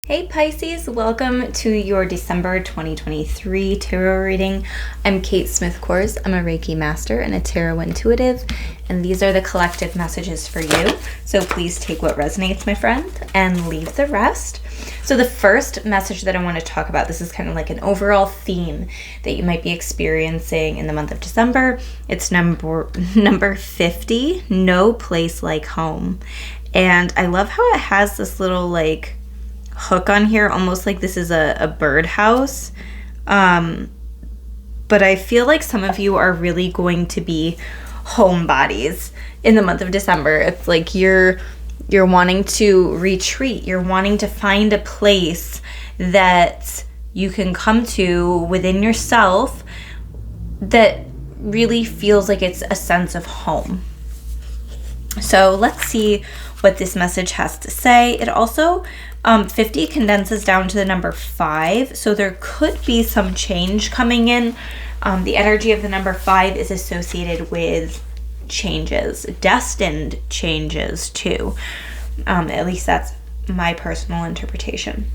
Hey Pisces, welcome to your December 2023 tarot reading. I'm Kate Smith-Kors. I'm a Reiki master and a tarot intuitive, and these are the collective messages for you. So please take what resonates, my friend, and leave the rest. So the first message that I want to talk about, this is kind of like an overall theme that you might be experiencing in the month of December. It's number 50, No Place Like Home. And I love how it has this little hook on here, almost like this is a birdhouse. But I feel like some of you are really going to be homebodies in the month of December. It's like you're wanting to retreat. You're wanting to find a place that you can come to within yourself that really feels like it's a sense of home. So let's see what this message has to say. It also 50 condenses down to the number 5, so there could be some change coming in. The energy of the number 5 is associated with changes, destined changes too. At least that's my personal interpretation.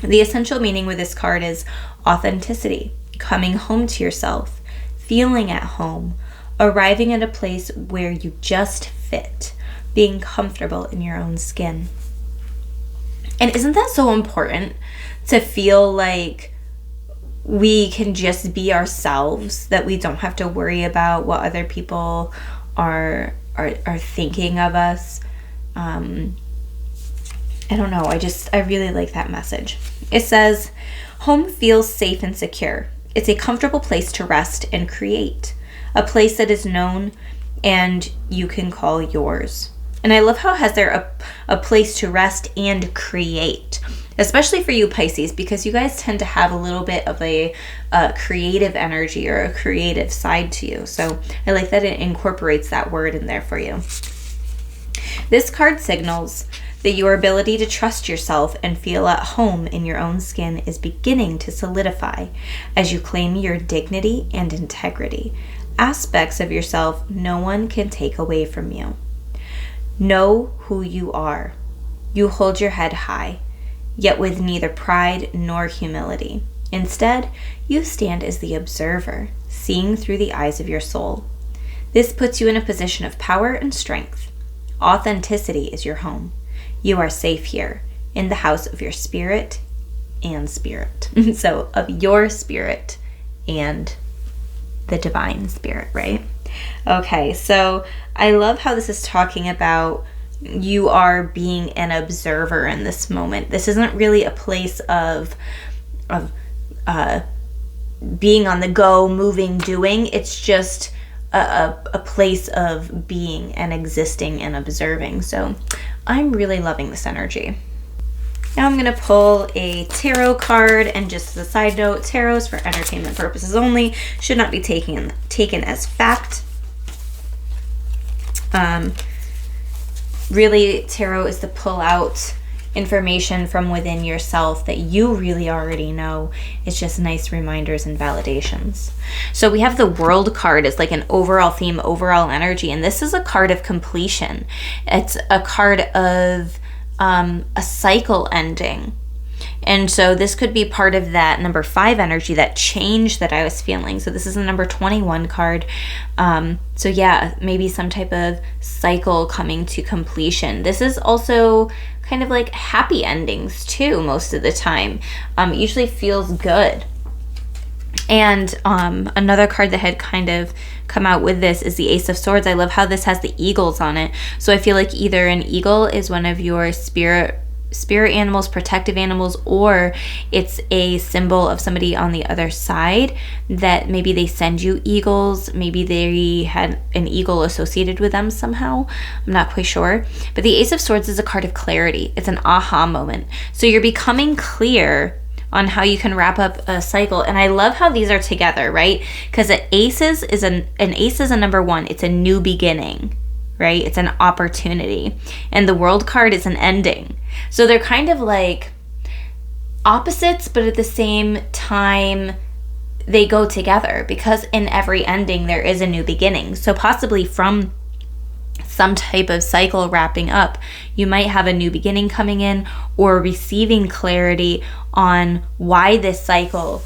The essential meaning with this card is authenticity, coming home to yourself, feeling at home, arriving at a place where you just fit, being comfortable in your own skin. And isn't that so important, to feel like we can just be ourselves, that we don't have to worry about what other people are thinking of us? I don't know. I really like that message. It says, home feels safe and secure. It's a comfortable place to rest and create, a place that is known and you can call yours. And I love how it has there a place to rest and create, especially for you Pisces, because you guys tend to have a little bit of a creative energy or a creative side to you. So I like that it incorporates that word in there for you. This card signals that your ability to trust yourself and feel at home in your own skin is beginning to solidify as you claim your dignity and integrity, aspects of yourself no one can take away from you. Know who you are. You hold your head high, yet with neither pride nor humility. Instead, you stand as the observer, seeing through the eyes of your soul. This puts you in a position of power and strength. Authenticity is your home. You are safe here, in the house of your spirit and spirit. So, of your spirit and the divine spirit, right? Okay, so I love how this is talking about you are being an observer in this moment. This isn't really a place of being on the go, moving, doing. It's just a place of being and existing and observing. So I'm really loving this energy. Now I'm going to pull a tarot card, and just as a side note, tarots for entertainment purposes only, should not be taken as fact. Really, tarot is to pull out information from within yourself that you really already know. It's just nice reminders and validations. So we have the World card as like an overall theme, overall energy, and this is a card of completion. It's a card of a cycle ending. And so this could be part of that number 5 energy, that change that I was feeling. So this is a number 21 card. So yeah, maybe some type of cycle coming to completion. This is also kind of like happy endings too, most of the time. It usually feels good. And another card that had kind of come out with this is the Ace of Swords. I love how this has the eagles on it. So I feel like either an eagle is one of your spirit animals, protective animals, or it's a symbol of somebody on the other side, that maybe they send you eagles. Maybe they had an eagle associated with them somehow. I'm not quite sure. But the Ace of Swords is a card of clarity. It's an aha moment. So you're becoming clear on how you can wrap up a cycle. And I love how these are together, right? Because an ace is a number 1. It's a new beginning, right? It's an opportunity. And the World card is an ending. So they're kind of like opposites, but at the same time, they go together, because in every ending, there is a new beginning. So possibly from some type of cycle wrapping up. You might have a new beginning coming in, or receiving clarity on why this cycle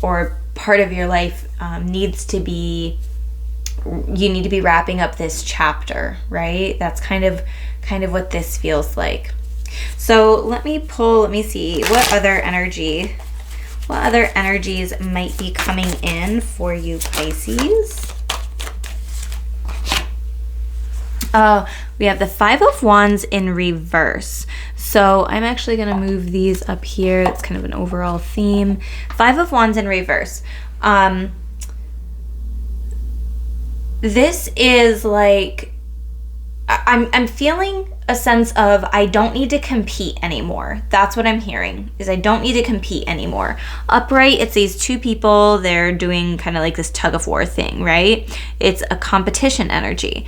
or part of your life needs to be, you need to be wrapping up this chapter, right? That's kind of what this feels like. So let me see what other energies might be coming in for you, Pisces. We have the Five of Wands in reverse. So I'm actually going to move these up here. It's kind of an overall theme. Five of Wands in reverse. This is like, I'm feeling a sense of I don't need to compete anymore. That's what I'm hearing, is I don't need to compete anymore. Upright, it's these two people, they're doing kind of like this tug of war thing, right? It's a competition energy.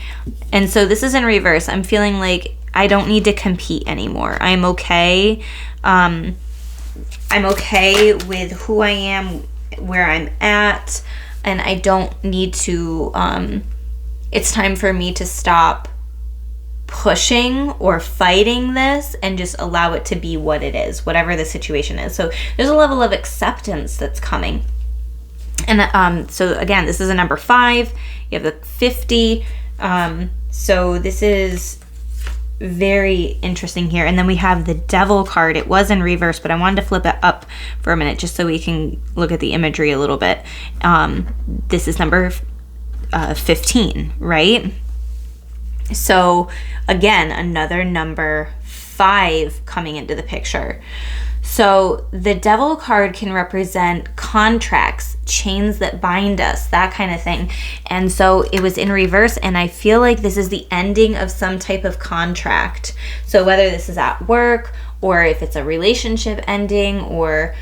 And so this is in reverse. I'm feeling like I don't need to compete anymore. I'm okay. I'm okay with who I am, where I'm at, and I don't need to, it's time for me to stop pushing or fighting this and just allow it to be what it is, whatever the situation is. So there's a level of acceptance that's coming. And so again, this is a number 5. You have the 50. So this is very interesting here. And then we have the Devil card. It was in reverse, but I wanted to flip it up for a minute just so we can look at the imagery a little bit. This is number 15, right? So again, another number 5 coming into the picture. So the Devil card can represent contracts, chains that bind us, that kind of thing. And so it was in reverse, and I feel like this is the ending of some type of contract. So whether this is at work, or if it's a relationship ending, or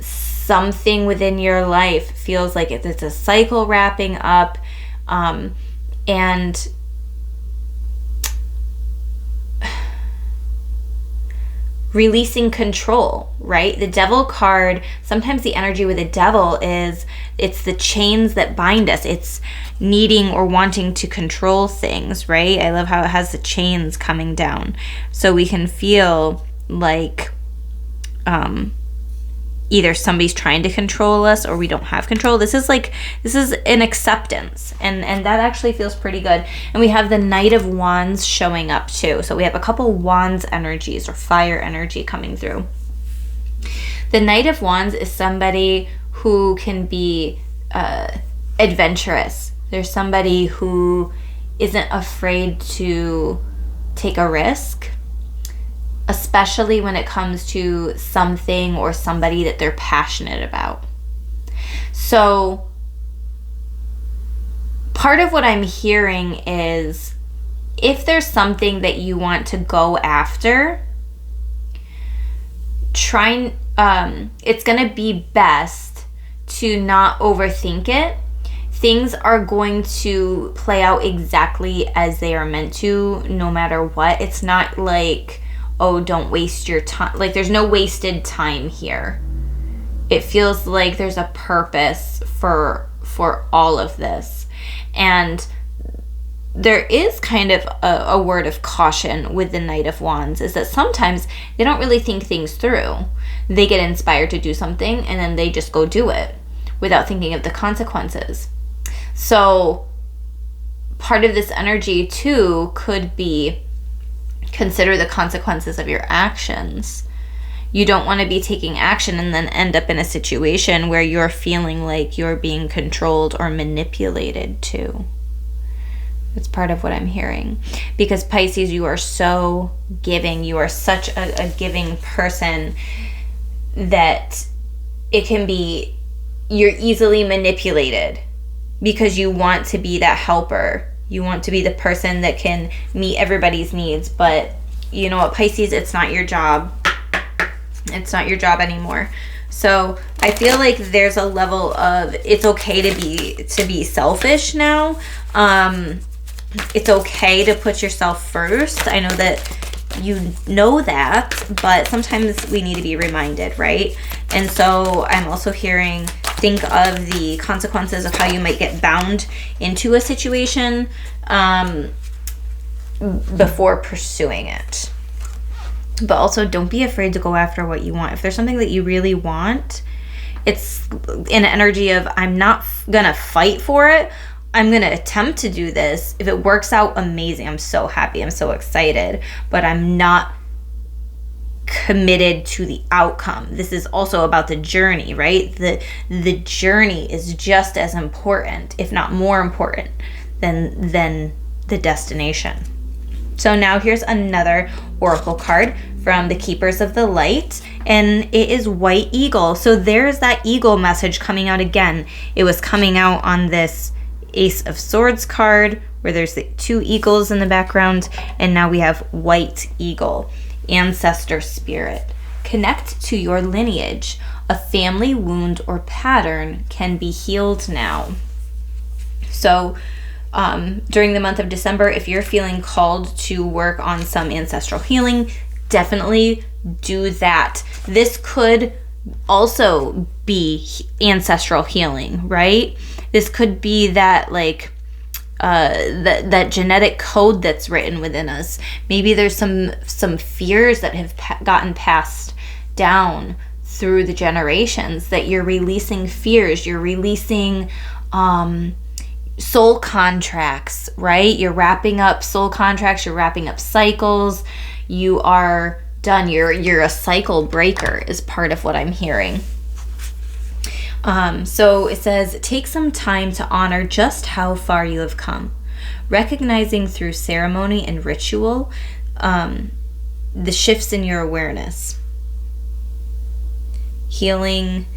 something within your life feels like it's a cycle wrapping up, and releasing control, right? The Devil card, sometimes the energy with the Devil is, it's the chains that bind us. It's needing or wanting to control things, right? I love how it has the chains coming down. So we can feel like either somebody's trying to control us or we don't have control. This is an acceptance, and that actually feels pretty good. And we have the Knight of Wands showing up too. So we have a couple Wands energies or fire energy coming through. The Knight of Wands is somebody who can be adventurous. There's somebody who isn't afraid to take a risk, especially when it comes to something or somebody that they're passionate about. So part of what I'm hearing is, if there's something that you want to go after, it's going to be best to not overthink it. Things are going to play out exactly as they are meant to, no matter what. It's not like, oh, don't waste your time. Like, there's no wasted time here. It feels like there's a purpose for all of this. And there is kind of a word of caution with the Knight of Wands, is that sometimes they don't really think things through. They get inspired to do something and then they just go do it without thinking of the consequences. So part of this energy too could be, consider the consequences of your actions. You don't want to be taking action and then end up in a situation where you're feeling like you're being controlled or manipulated too. It's part of what I'm hearing. Because Pisces, you are so giving. You are such a giving person that it can be, you're easily manipulated because you want to be that helper. You want to be the person that can meet everybody's needs. But you know what, Pisces, it's not your job. It's not your job anymore. So I feel like there's a level of, it's okay to be selfish now. It's okay to put yourself first. I know that you know that, but sometimes we need to be reminded, right? And so I'm also hearing, think of the consequences of how you might get bound into a situation. before pursuing it. But also, don't be afraid to go after what you want. If there's something that you really want, it's an energy of, I'm not gonna fight for it. I'm gonna attempt to do this. If it works out, amazing. I'm so happy. I'm so excited. But I'm not committed to the outcome. This is also about the journey, right? The journey is just as important, if not more important, than the destination. So now here's another oracle card from the Keepers of the Light, and it is White Eagle. So there's that eagle message coming out again. It was coming out on this Ace of Swords card where there's the 2 eagles in the background, and now we have White Eagle, ancestor spirit. Connect to your lineage. A family wound or pattern can be healed now. So during the month of December, if you're feeling called to work on some ancestral healing, definitely do that. This could also be ancestral healing, right? This could be that like that genetic code that's written within us. Maybe there's some fears that have gotten passed down through the generations that you're releasing fears. You're releasing soul contracts, right? You're wrapping up soul contracts, you're wrapping up cycles. You are done. You're a cycle breaker is part of what I'm hearing. So it says, take some time to honor just how far you have come, recognizing through ceremony and ritual the shifts in your awareness. Healing.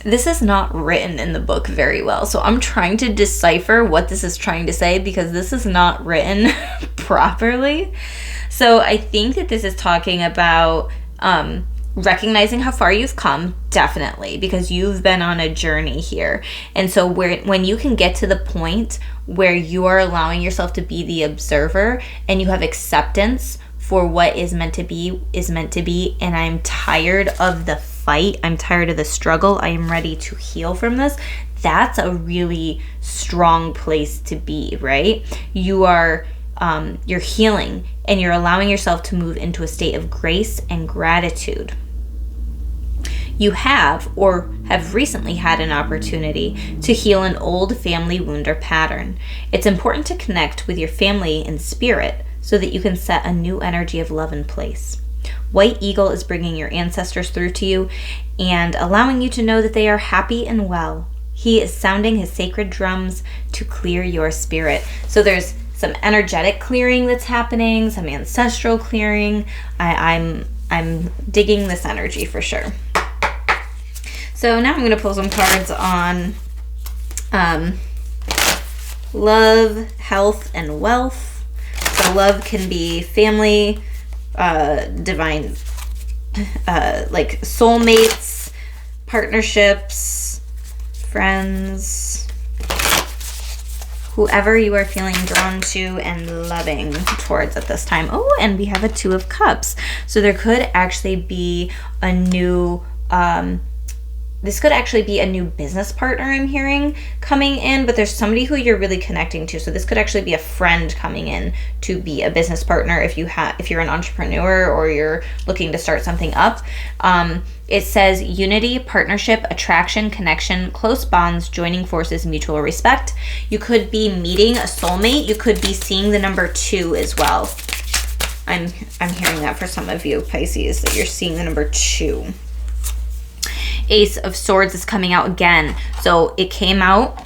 This is not written in the book very well, so I'm trying to decipher what this is trying to say because this is not written properly. So I think that this is talking about recognizing how far you've come, definitely, because you've been on a journey here. And so when you can get to the point where you are allowing yourself to be the observer and you have acceptance for what is meant to be, and I'm tired of the fight, I'm tired of the struggle, I am ready to heal from this, that's a really strong place to be, right? You're healing and you're allowing yourself to move into a state of grace and gratitude. You have or have recently had an opportunity to heal an old family wound or pattern. It's important to connect with your family in spirit so that you can set a new energy of love in place. White Eagle is bringing your ancestors through to you and allowing you to know that they are happy and well. He is sounding his sacred drums to clear your spirit. So there's some energetic clearing that's happening, some ancestral clearing. I'm digging this energy for sure. So now I'm going to pull some cards on love, health, and wealth. So love can be family, divine, like soulmates, partnerships, friends, whoever you are feeling drawn to and loving towards at this time. Oh, and we have a 2 of Cups. So there could actually be a new, this could actually be a new business partner I'm hearing coming in, but there's somebody who you're really connecting to. So this could actually be a friend coming in to be a business partner if you're an entrepreneur or you're looking to start something up. It says unity, partnership, attraction, connection, close bonds, joining forces, mutual respect. You could be meeting a soulmate. You could be seeing the number 2 as well. I'm hearing that for some of you, Pisces, that you're seeing the number 2. Ace of Swords is coming out again. So it came out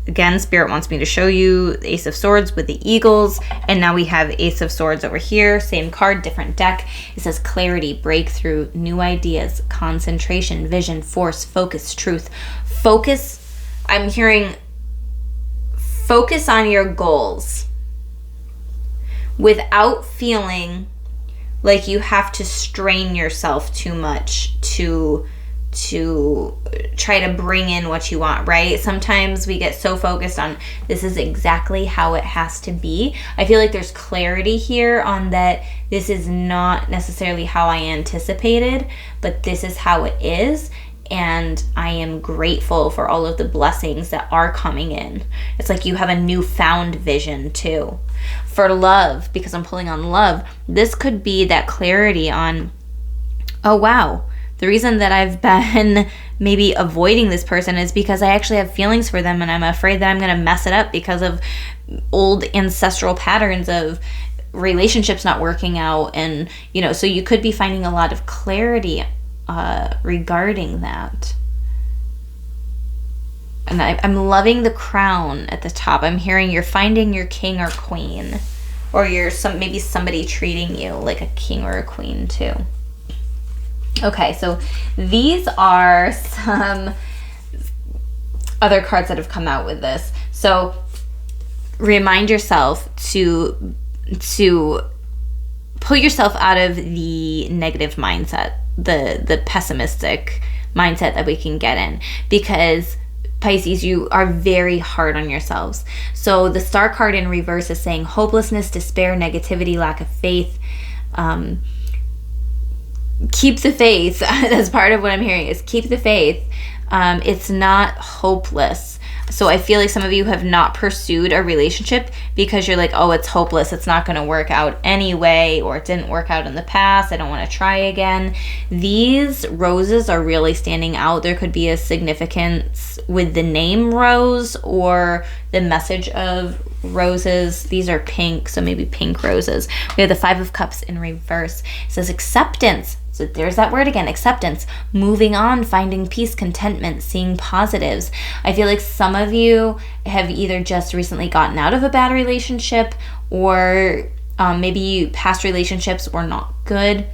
again. Spirit wants me to show you the Ace of Swords with the eagles, and now we have Ace of Swords over here. Same card, different deck. It says clarity, breakthrough, new ideas, concentration, vision, force, focus, truth. Focus. I'm hearing focus on your goals without feeling like you have to strain yourself too much to try to bring in what you want, right? Sometimes we get so focused on this is exactly how it has to be. I feel like there's clarity here on that this is not necessarily how I anticipated, but this is how it is. and I am grateful for all of the blessings that are coming in. It's like you have a newfound vision too. For love, because I'm pulling on love, this could be that clarity on, oh wow, the reason that I've been maybe avoiding this person is because I actually have feelings for them and I'm afraid that I'm going to mess it up because of old ancestral patterns of relationships not working out. And, you know, so you could be finding a lot of clarity regarding that. And I'm loving the crown at the top. I'm hearing you're finding your king or queen, or you're maybe somebody treating you like a king or a queen too. Okay, so these are some other cards that have come out with this. So remind yourself to pull yourself out of the negative mindset, the pessimistic mindset that we can get in, because Pisces, you are very hard on yourselves. So the Star card in reverse is saying hopelessness, despair, negativity, lack of faith. Keep the faith. That's part of what I'm hearing, is keep the faith. It's not hopeless. So I feel like some of you have not pursued a relationship because you're like, oh, it's hopeless. It's not going to work out anyway, or it didn't work out in the past. I don't want to try again. These roses are really standing out. There could be a significance with the name rose or the message of roses. These are pink, so maybe pink roses. We have the Five of Cups in reverse. It says acceptance. So there's that word again, acceptance, moving on, finding peace, contentment, seeing positives. I feel like some of you have either just recently gotten out of a bad relationship, or maybe past relationships were not good.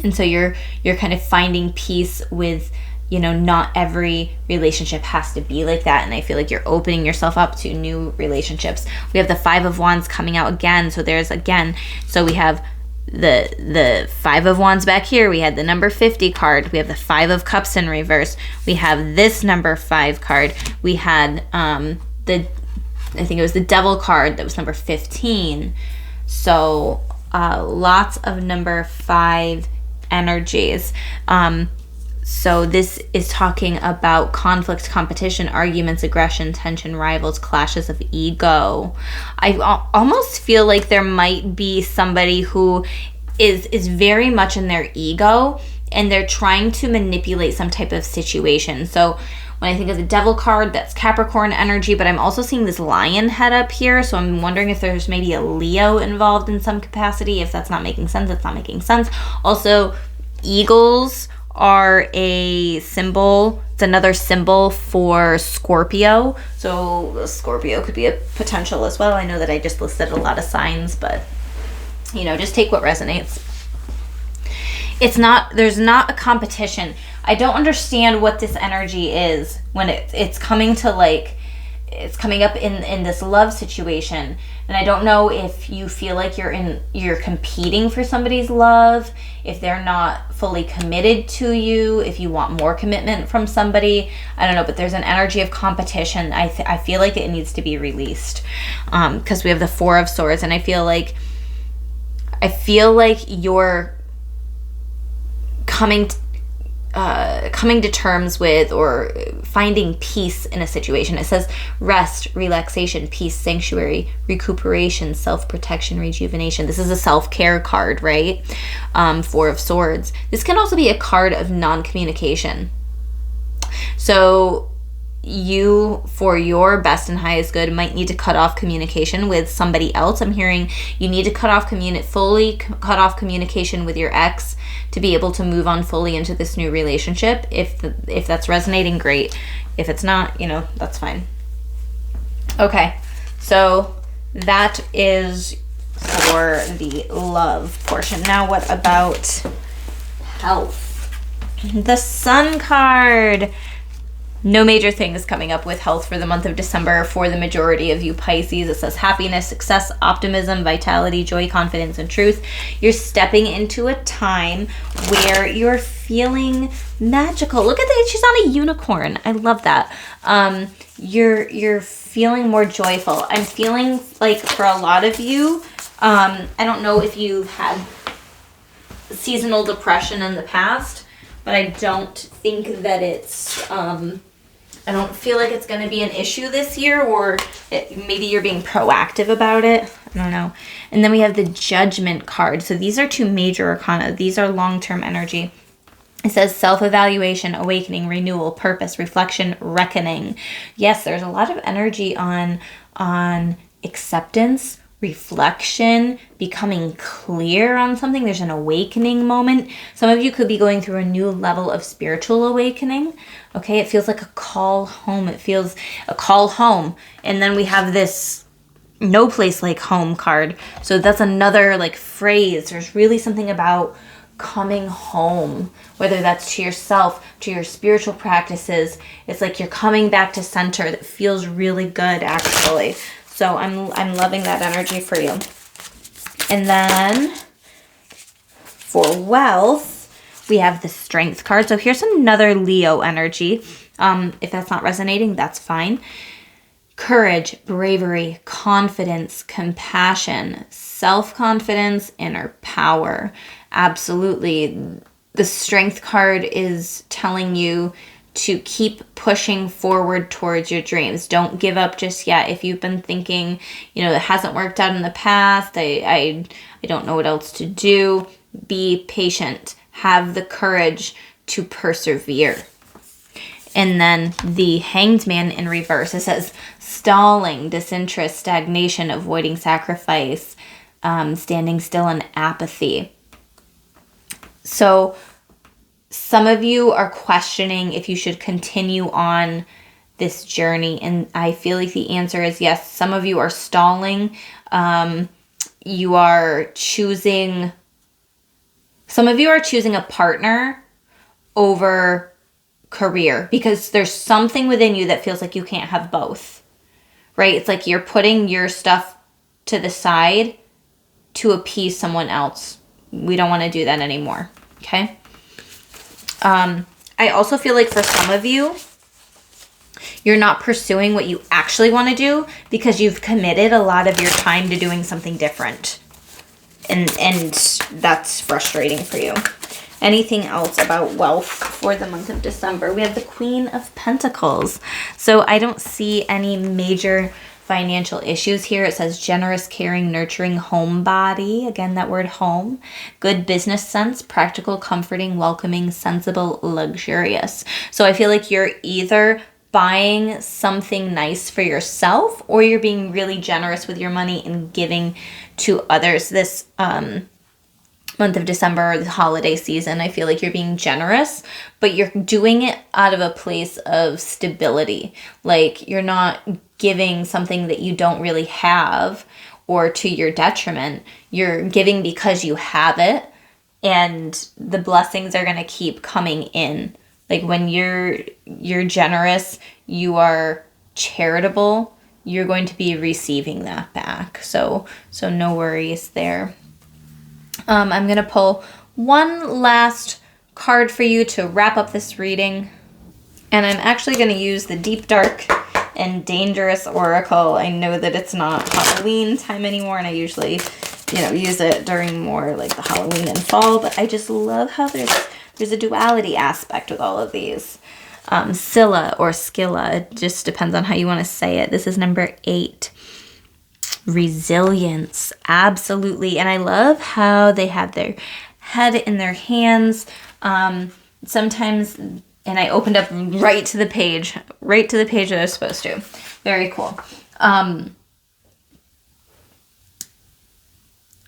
And so you're kind of finding peace with, you know, not every relationship has to be like that. And I feel like you're opening yourself up to new relationships. We have the Five of Wands coming out again. So there's again, so we have the Five of Wands back here. We had the number 50 card. We have the Five of Cups in reverse. We have this number 5 card. We had I think it was the Devil card that was number 15. So lots of number 5 energies. So this is talking about conflict, competition, arguments, aggression, tension, rivals, clashes of ego. I almost feel like there might be somebody who is very much in their ego and they're trying to manipulate some type of situation. So when I think of the Devil card, that's Capricorn energy, but I'm also seeing this lion head up here. So I'm wondering if there's maybe a Leo involved in some capacity. If that's not making sense, it's not making sense. Also, eagles are a symbol. It's another symbol for Scorpio. So Scorpio could be a potential as well. I know that I just listed a lot of signs, but you know, just take what resonates. There's not a competition. I don't understand what this energy is when it's coming to, like, it's coming up in this love situation. And I don't know if you feel like you're competing for somebody's love, if they're not fully committed to you, if you want more commitment from somebody. I don't know, but there's an energy of competition. I feel like it needs to be released, because we have the Four of Swords, and I feel like you're coming to terms with or finding peace in a situation. It says rest, relaxation, peace, sanctuary, recuperation, self-protection, rejuvenation. This is a self-care card, right? Four of Swords. This can also be a card of non-communication. So you, for your best and highest good, might need to cut off communication with somebody else. I'm hearing you need to fully cut off communication with your ex to be able to move on fully into this new relationship. If that's resonating, great. If it's not, that's fine. Okay, so that is for the love portion. Now what about health? The Sun card. No major things coming up with health for the month of December for the majority of you Pisces. It says happiness, success, optimism, vitality, joy, confidence, and truth. You're stepping into a time where you're feeling magical. Look at that. She's on a unicorn. I love that. You're feeling more joyful. I'm feeling like for a lot of you, I don't know if you've had seasonal depression in the past, but I don't think that it's, I don't feel like it's going to be an issue this year, or maybe you're being proactive about it. I don't know. And then we have the Judgment card. So these are two major arcana. These are long-term energy. It says self-evaluation, awakening, renewal, purpose, reflection, reckoning. Yes, there's a lot of energy on acceptance, reflection, becoming clear on something. There's an awakening moment. Some of you could be going through a new level of spiritual awakening. Okay, it feels like a call home. It feels a call home. And then we have this no place like home card. So that's another like phrase. There's really something about coming home, whether that's to yourself, to your spiritual practices. It's like you're coming back to center. That feels really good, actually. So I'm loving that energy for you. And then for wealth, we have the Strength card. So here's another Leo energy. If that's not resonating, that's fine. Courage, bravery, confidence, compassion, self-confidence, inner power. Absolutely. The Strength card is telling you to keep pushing forward towards your dreams. Don't give up just yet. If you've been thinking, it hasn't worked out in the past, I don't know what else to do, be patient. Have the courage to persevere. And then the Hanged Man in reverse. It says stalling, disinterest, stagnation, avoiding sacrifice, standing still, and apathy. So some of you are questioning if you should continue on this journey. And I feel like the answer is yes. Some of you are stalling. You are choosing... Some of you are choosing a partner over career because there's something within you that feels like you can't have both, right? It's like you're putting your stuff to the side to appease someone else. We don't want to do that anymore, okay? I also feel like for some of you, you're not pursuing what you actually want to do because you've committed a lot of your time to doing something different. And that's frustrating for you. Anything else about wealth for the month of December? We have the Queen of Pentacles. So I don't see any major financial issues here. It says generous, caring, nurturing, homebody. Again, that word home. Good business sense, practical, comforting, welcoming, sensible, luxurious. So I feel like you're either buying something nice for yourself or you're being really generous with your money and giving to others this month of December or the holiday season. I feel like you're being generous, but you're doing it out of a place of stability. Like you're not giving something that you don't really have or to your detriment. You're giving because you have it and the blessings are going to keep coming in. Like when you're generous, you are charitable, you're going to be receiving that back. So no worries there. I'm going to pull one last card for you to wrap up this reading. And I'm actually going to use the Deep, Dark, and Dangerous Oracle. I know that it's not Halloween time anymore, and I usually, use it during more like the Halloween and fall, but I just love how there's a duality aspect with all of these. Scylla or Scylla, it just depends on how you want to say it. This is number 8. Resilience, absolutely. And I love how they have their head in their hands. Sometimes, and I opened up right to the page that I was supposed to. Very cool.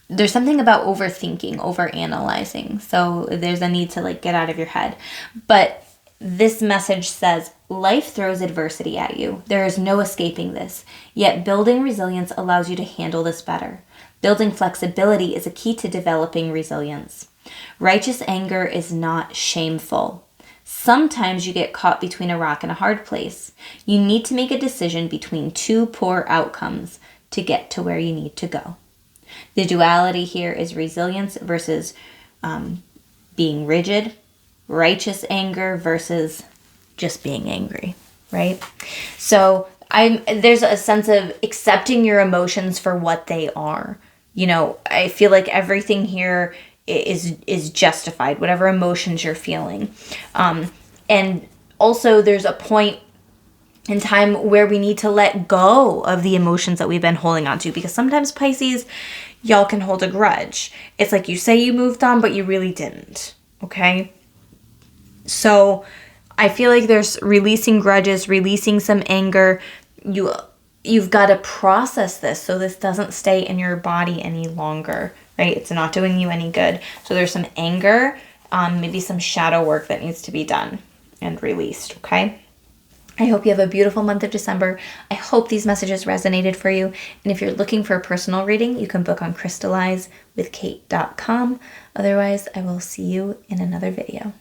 There's something about overthinking, overanalyzing. So there's a need to get out of your head. But this message says, life throws adversity at you. There is no escaping this. Yet building resilience allows you to handle this better. Building flexibility is a key to developing resilience. Righteous anger is not shameful. Sometimes you get caught between a rock and a hard place. You need to make a decision between two poor outcomes to get to where you need to go. The duality here is resilience versus being rigid, righteous anger versus just being angry, right? So there's a sense of accepting your emotions for what they are. I feel like everything here is justified, whatever emotions you're feeling. And also there's a point in time where we need to let go of the emotions that we've been holding on to, because sometimes Pisces, y'all can hold a grudge. It's like you say you moved on, but you really didn't. Okay? So I feel like there's releasing grudges, releasing some anger. You've got to process this so this doesn't stay in your body any longer, right? It's not doing you any good. So there's some anger, maybe some shadow work that needs to be done and released, okay? I hope you have a beautiful month of December. I hope these messages resonated for you. And if you're looking for a personal reading, you can book on crystallizewithkate.com. Otherwise, I will see you in another video.